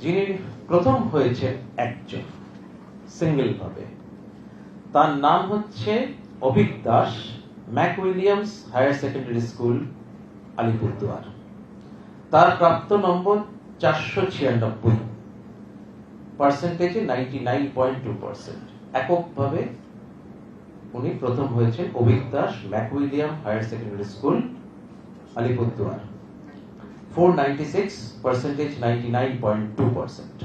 যিনি প্রথম হয়েছেন একজন সিঙ্গেল ভাবে, তার নাম হচ্ছে Avik Das, Mac Williams higher secondary school, Alipurduar. তার প্রাপ্ত নম্বর 496, পার্সেন্টেজে 99.2%। এককভাবে উনি প্রথম হয়েছেন Avik Das, Mac William higher secondary school, Alipurduar. 496, percentage 99.2%।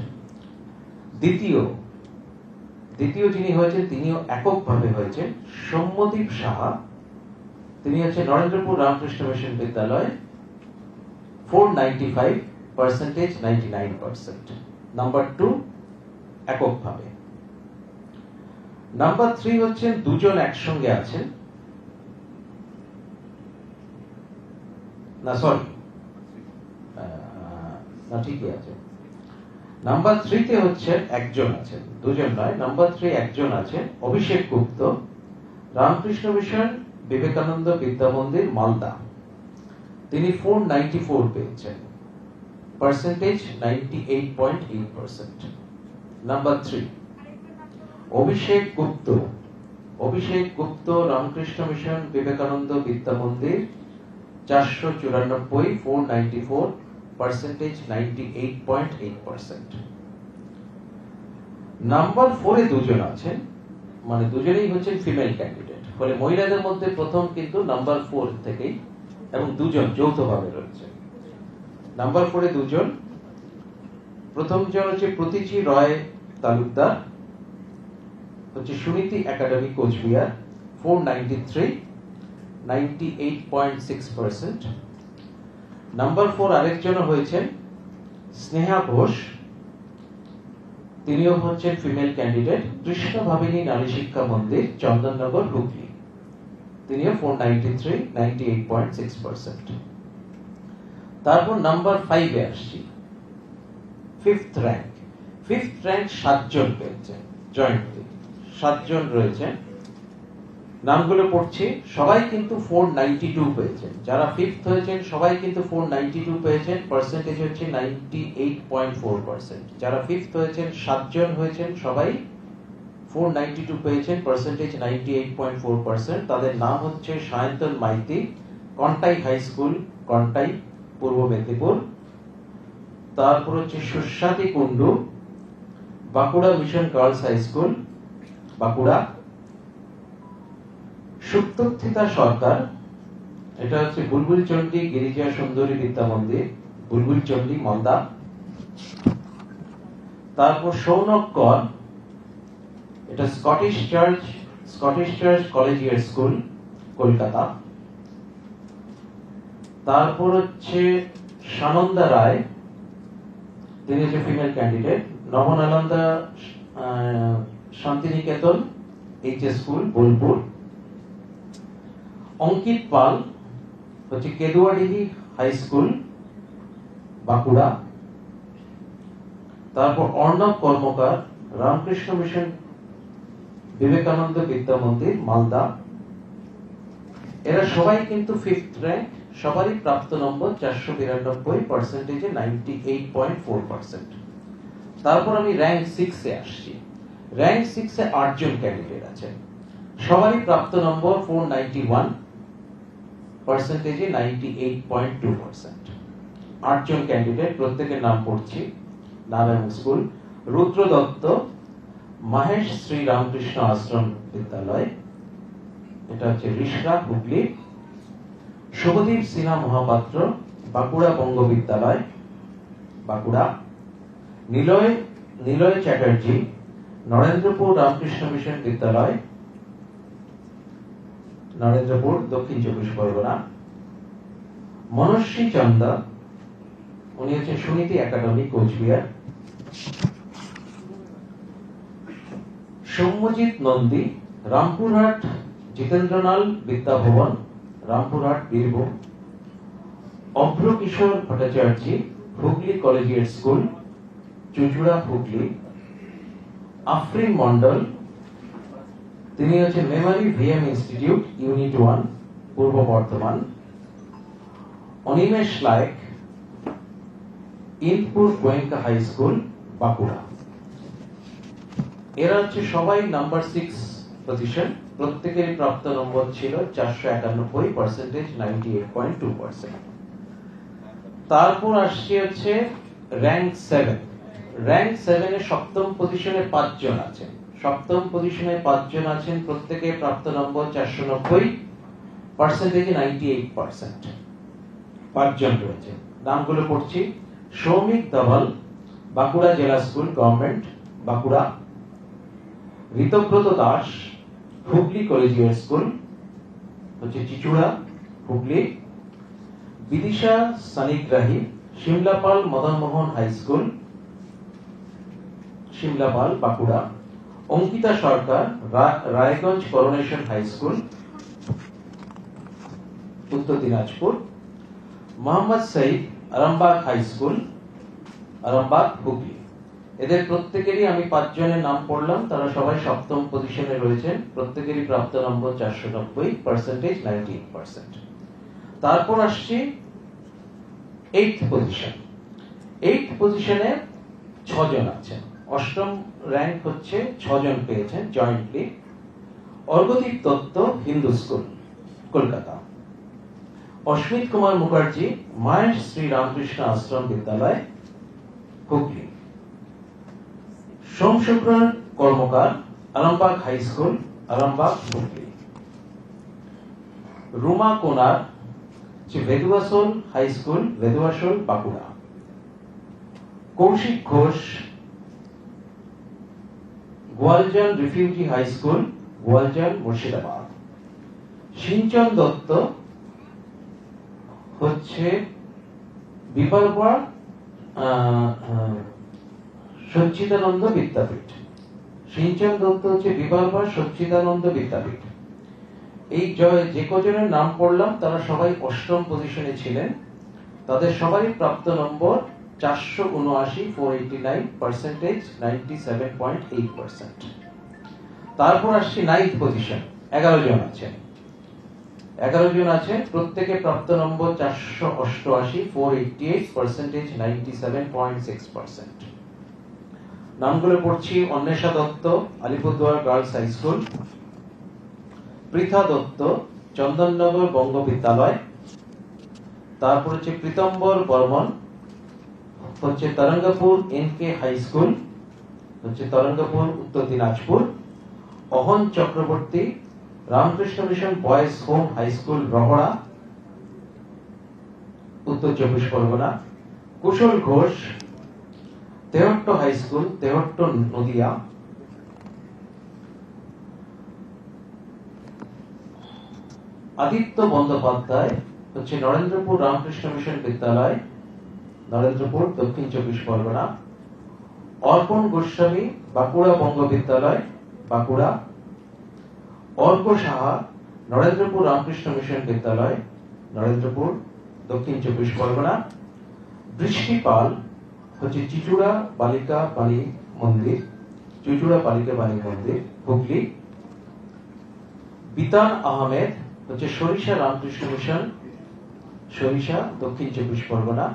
দ্বিতীয় যিনি হয়েছেন তিনিও এককভাবে হয়েছেন সৌম্যদীপ সাহা, তিনি হচ্ছে নরেন্দ্রপুর রামকৃষ্ণ মিশন বিদ্যালয়, 495, পার্সেন্টেজ 99%। নাম্বার 2 এককভাবে। নাম্বার 3 হচ্ছেন দুজন একসঙ্গে আছেন, না সরি না ঠিকই আছে। নাম্বার 3 তে হচ্ছে একজন আছেন, দুজন নয়। নাম্বার 3 একজন আছেন অভিষেক গুপ্ত, রামকৃষ্ণ মিশন বিবেকানন্দ বিদ্যা মন্দির, মালদা। তিনি 494 পেয়েছেন, পার্সেন্টেজ 98.8%। নাম্বার 3 অভিষেক গুপ্ত, রামকৃষ্ণ মিশন বিবেকানন্দ বিদ্যা মন্দির, 494, 494, পার্সেন্টেজ 98.8%। নাম্বার 4 এ দুজন আছেন, মানে দুজনেই হচ্ছেন ফিমেল ক্যান্ডিডেট, ফলে মহিলাদের মধ্যে প্রথম কিন্তু নাম্বার 4 থেকেই, এবং দুজন যৌথভাবে রয়েছে। নাম্বার 4 এ দুজন, প্রথম জন হচ্ছে প্রতীচি রয় তালুকদার, হচ্ছে সুনীতি একাডেমি, কোচবিহার, 493, 98.6%। নাম্বার 4 আরেকজন হয়েছেন স্নেহা ঘোষ, তিনিও হচ্ছেন ফিমেল ক্যান্ডিডেট, কৃষ্ণ ভাবিনী নারী শিক্ষা মন্দির, চন্দননগর, হুগলি। তিনিও 493, 98.6%। তারপর নাম্বার 5 এ আসছি, ফিফথ র্যাঙ্ক 7 জন পেয়েছেন, জয়েন্টলি 7 জন রয়েছেন। নামগুলো পড়ছি, সবাই কিন্তু 492 পেয়েছেন। যারা ফিফথ হয়েছেন সবাই কিন্তু 492 পেয়েছেন, পার্সেন্টেজ হচ্ছে 98.4%। যারা ফিফথ হয়েছেন 7 জন হয়েছেন, সবাই 492 পেয়েছেন, পার্সেন্টেজ 98.4%। তাদের নাম হচ্ছে সায়ন্তন মাইতি, কন্টাই হাই স্কুল, কন্টাই, পূর্ব মেদিনীপুর। তারপর হচ্ছে Suswati Kundu, Bankura mission girls high school, Bankura. Suptathita Sarkar, এটা হচ্ছে বুলবুলচন্ডী গিরিজা সুন্দরী বিদ্যা মন্দির, বুলবুলচন্ডী, মালদা। তারপর সৌনক কর, এটা Scottish church collegiate school, Kolkata. তারপর হচ্ছে সানন্দা রায়, তিনি হচ্ছে female candidate, Nabanalanda Santiniketan HS school, Bolpur. Ankit Pal হচ্ছে কেদুয়াডিহি হাই স্কুল, বাঁকুড়া। তারপর অর্ণব কর্মকার, রামকৃষ্ণ মিশন বিবেকানন্দ বিদ্যা মন্দির, মালদা। এরা সবাই কিন্তু ফিফথ র্যাঙ্ক, সবারই প্রাপ্ত নম্বর 492, পার্সেন্টেজে 98.4%। তারপর আমি র্যাঙ্ক 6 এ আসছি। র্যাঙ্ক 6 এ 8 জন ক্যান্ডিডেট আছেন, সবারই প্রাপ্ত নম্বর 491, পার্সেন্টেজে 98.2%। 8 জন ক্যান্ডিডেট, প্রত্যেকের নাম পড়ছি, নাম এবং স্কুল। রুদ্র দত্ত, মহেশ শ্রী রামকৃষ্ণ আশ্রম বিদ্যালয়, এটা হচ্ছে রিষড়া, হুগলি। শুভদীপ সিনহা মহাপাত্র, বাঁকুড়া বঙ্গ বিদ্যালয়, বাঁকুড়া। নিলয় চ্যাটার্জি, নরেন্দ্রপুর রামকৃষ্ণ মিশন বিদ্যালয়, নরেন্দ্রপুর, দক্ষিণ 24 পরগনা। মনস্বী চন্দা, উনি হচ্ছেন Suniti academy, Coochbehar. Soumyajit Nandi, Rampurhat Jitendranal Vidya Bhavan, Rampurhat, Birbhum. Abhra Kishore Bhattacharya, Hooghly collegiate school, চুচুড়া, হুগলি। আফরিন মন্ডল, তিনি হচ্ছেন Memari VM institute, unit 1, Purba Bardhaman. Animesh Layek, Indpur Goenka high school, Bankura. এরা হচ্ছে সবাই নাম্বার 6 পজিশন, প্রত্যেকের প্রাপ্ত নম্বর ছিল 491 পার্সেন্টেজ, 98.2%। তারপর আসছে হচ্ছে র্যাঙ্ক 7। র্যাঙ্ক 7 এ সপ্তম পজিশনে 5 জন আছেন। সপ্তম পজিশনে 5 জন আছেন, প্রত্যেকের প্রাপ্ত নম্বর 490 পার্সেন্টেজ, 98%। 5 জন রয়েছে। নামগুলো পড়ছি: Soumik Daval, Bankura Zilla school government, Bankura. Ritabrata Das, Hooghly collegiate school, হচ্ছে চিচুড়া, Hooghly. Bidisha Sanigrahi, Simlapal Madanmohan high school, Simlapal, Bankura. Ankita Sarkar, Raiganj coronation high school, Uttar Dinajpur. Mohammad Sayeed, Arambagh high school, Arambagh, Hooghly. এদের প্রত্যেকেরই আমি 5 জনের নাম পড়লাম, তারা সবাই সপ্তম পজিশনে রয়েছেন, প্রত্যেকেরই প্রাপ্ত নম্বর 490 পার্সেন্টেজ, 98%। তারপর আসছি 8th পজিশন। 8th পজিশনে 6 জন আছেন। অষ্টম র্যাঙ্ক হচ্ছে 6 জন পেয়েছেন জয়েন্টলি। অর্ঘদীপ দত্ত, হিন্দু স্কুল, কলকাতা। অস্মিত কুমার মুখার্জি, মায়ের শ্রী রামকৃষ্ণ আশ্রম বিদ্যালয়, হুগলি। সোমশুক্র কর্মকার, আরামবাগ হাই স্কুল, আরামবাগ, হুগলি। রুমা কোনার, ভেদুয়াসোল high school, ভেদুয়াসোল, Bankura. Kaushik Ghosh, Goaljan refugee high school, Goaljan, Murshidabad. সিঞ্চন দত্ত হচ্ছে বিপালপুর সচ্চিদানন্দ বিদ্যাপীঠ। সিঞ্চন দত্ত হচ্ছে বিপালপুর সচ্চিদানন্দ বিদ্যাপীঠ। এই যে কজনের নাম পড়লাম তারা সবাই অষ্টম পজিশনে ছিলেন, তাদের সবারই প্রাপ্ত নম্বর 479, 489 পার্সেন্টেজ, 97.8%। তারপর আসছে 9th পজিশন। 11 জন আছেন। 11 জন আছেন, প্রত্যেকে প্রাপ্ত নম্বর 488, 488 পার্সেন্টেজ, 97.6%। নামগুলো পড়ছি: Anwesha Dutta, Alipurduar girls high school. Pritha Dutta, Chandannagar Banga Vidyalaya. তারপর হচ্ছে প্রীতম্বর বর্মন, হচ্ছে তরঙ্গপুর এনকে হাই স্কুল, হচ্ছে Tarangapur, Uttar Dinajpur. Ahan Chakraborty, Ramakrishna mission boys home high school, Rahara, Uttar 24 Pargana. Kushal Ghosh, Tehatta high school, Tehatta, Nadia. Aditya Bandyopadhyay, হচ্ছে নরেন্দ্রপুর রামকৃষ্ণ মিশন বিদ্যালয়, নরেন্দ্রপুর, দক্ষিণ 24 পরগনা। অর্পণ গোস্বামী, বাঁকুড়া বঙ্গ বিদ্যালয়, বাঁকুড়া। অর্ক সাহা, নরেন্দ্রপুর রামকৃষ্ণ মিশন বিদ্যালয়, নরেন্দ্রপুর, দক্ষিণ 24 পরগনা। বৃষ্টি পাল, হচ্ছে চিচুড়া বালিকা বাণী মন্দির, চিচুড়া বালিকা বাণী মন্দির, হুগলি। বিতান আহমেদ, হচ্ছে সরিষা রামকৃষ্ণ মিশন, সরিষা, দক্ষিণ 24 পরগনা।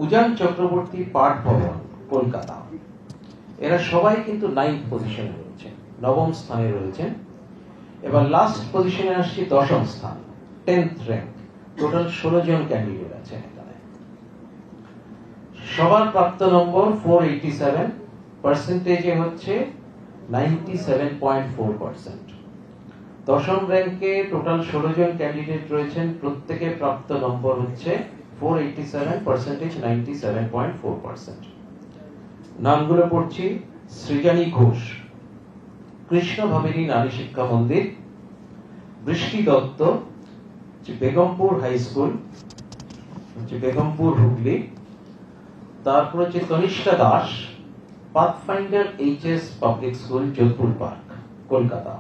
উজান চক্রবর্তী, পাঠ ভবন, কলকাতা। এরা সবাই কিন্তু 9th পজিশনে রয়েছে, 9ম স্থানে রয়েছেন। এবার লাস্ট পজিশনে আসছি 10ম স্থান, 10th র্যাঙ্ক। টোটাল 16 জন ক্যান্ডিডেট আছেন এখানে। সবার প্রাপ্ত নম্বর 487, পার্সেন্টেজে হচ্ছে 97.4%। 10ম র্যাঙ্কে টোটাল 16 জন ক্যান্ডিডেট রয়েছেন, প্রত্যেকের প্রাপ্ত নম্বর হচ্ছে 487, পার্সেন্টেজ, 97.4%। নামগুলো পড়ছি: সৃজানী ঘোষ, কৃষ্ণ ভাবিনী নারী শিক্ষা মন্দির। Brishti Dutta, Begampur high school, Begampur, Hooghly. তারপর হচ্ছে Tanishtha Das, pathfinder HS public school, Jodhpur park, Kolkata.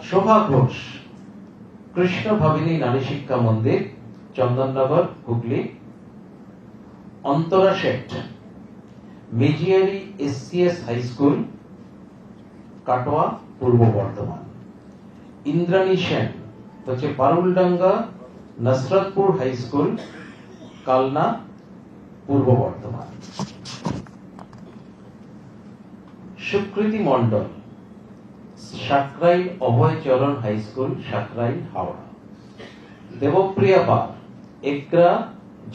Shobha Ghosh, Krishna Bhabini Nari Shiksha Mandir, Chandannagar, Hooghly. Antara Sheth, Mejiari SCS high school, Katwa, Purba Bardhaman. Indrani Sen, হচ্ছে Baruldanga Nasratpur high school, Kalna, Purba Bardhaman. Sukriti Mondal, Sankrail Abhaycharan high school, Sankrail, Howrah. Debpriya Pal, Egra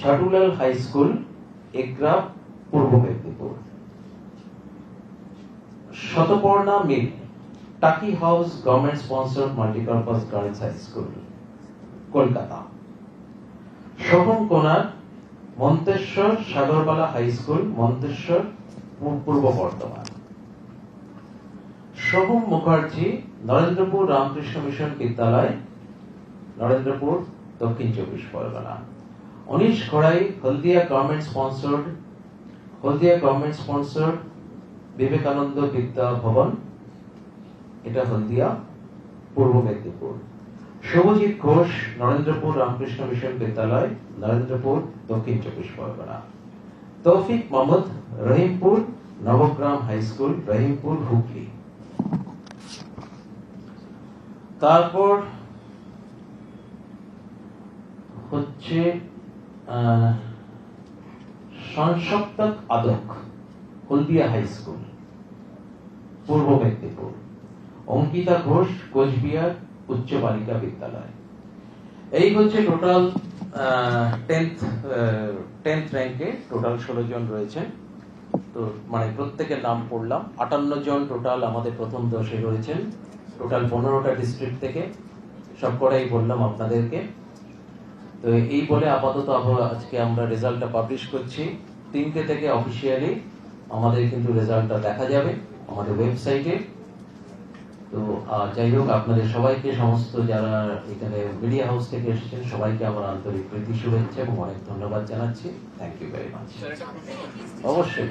Jhatulal high school, Egra, Purba Medinipur. Shataparna Mil, Taki house government sponsored multipurpose girls high school, Kolkata. Soham Konar, Manteswar Sagarbala high school, Manteswar, Purba Bardhaman. Soham Mukherjee, Narendrapur Ramakrishna mission Vidyalaya, Narendrapur, Dakshin 24 Pargana. Anish ঘড়াই, হলদিয়া গভর্নমেন্ট স্পন্সর্ড বিবেকানন্দ বিদ্যা ভবন, এটা Haldia, Purba Medinipur. Subhajit Ghosh, Narendrapur Ramakrishna mission Vidyalaya, Narendrapur, Dakshin 24 Pargana. Toufiq Mahmud, Rahimpur Nabagram high school, Rahimpur, Hooghly. তারপর হচ্ছে Sansaptak Adak, Haldia high school, Purba Medinipur. Ankita Ghosh, Cooch Behar উচ্চ বালিকা বিদ্যালয়। এই হচ্ছে টোটাল 10th র্যাঙ্কে টোটাল 16 জন রয়েছেন। তো মানে প্রত্যেকের নাম পড়লাম। 58 জন টোটাল আমাদের প্রথম 10-এ রয়েছেন, টোটাল 15টা ডিস্ট্রিক্ট থেকে, সবকটাই বললাম আপনাদেরকে। তো এই বলে আপাতত আজকে আমরা রেজাল্টটা পাবলিশ করছি। 3টে থেকে অফিসিয়ালি আমাদের কিন্তু রেজাল্টটা দেখা যাবে আমাদের ওয়েবসাইটে। তো যাই হোক, আপনাদের সবাইকে, সমস্ত যারা এখানে মিডিয়া হাউস থেকে এসেছেন সবাইকে আমার আন্তরিক প্রীতি শুভেচ্ছা এবং অনেক ধন্যবাদ জানাচ্ছি। Thank you very much. অবশ্যই।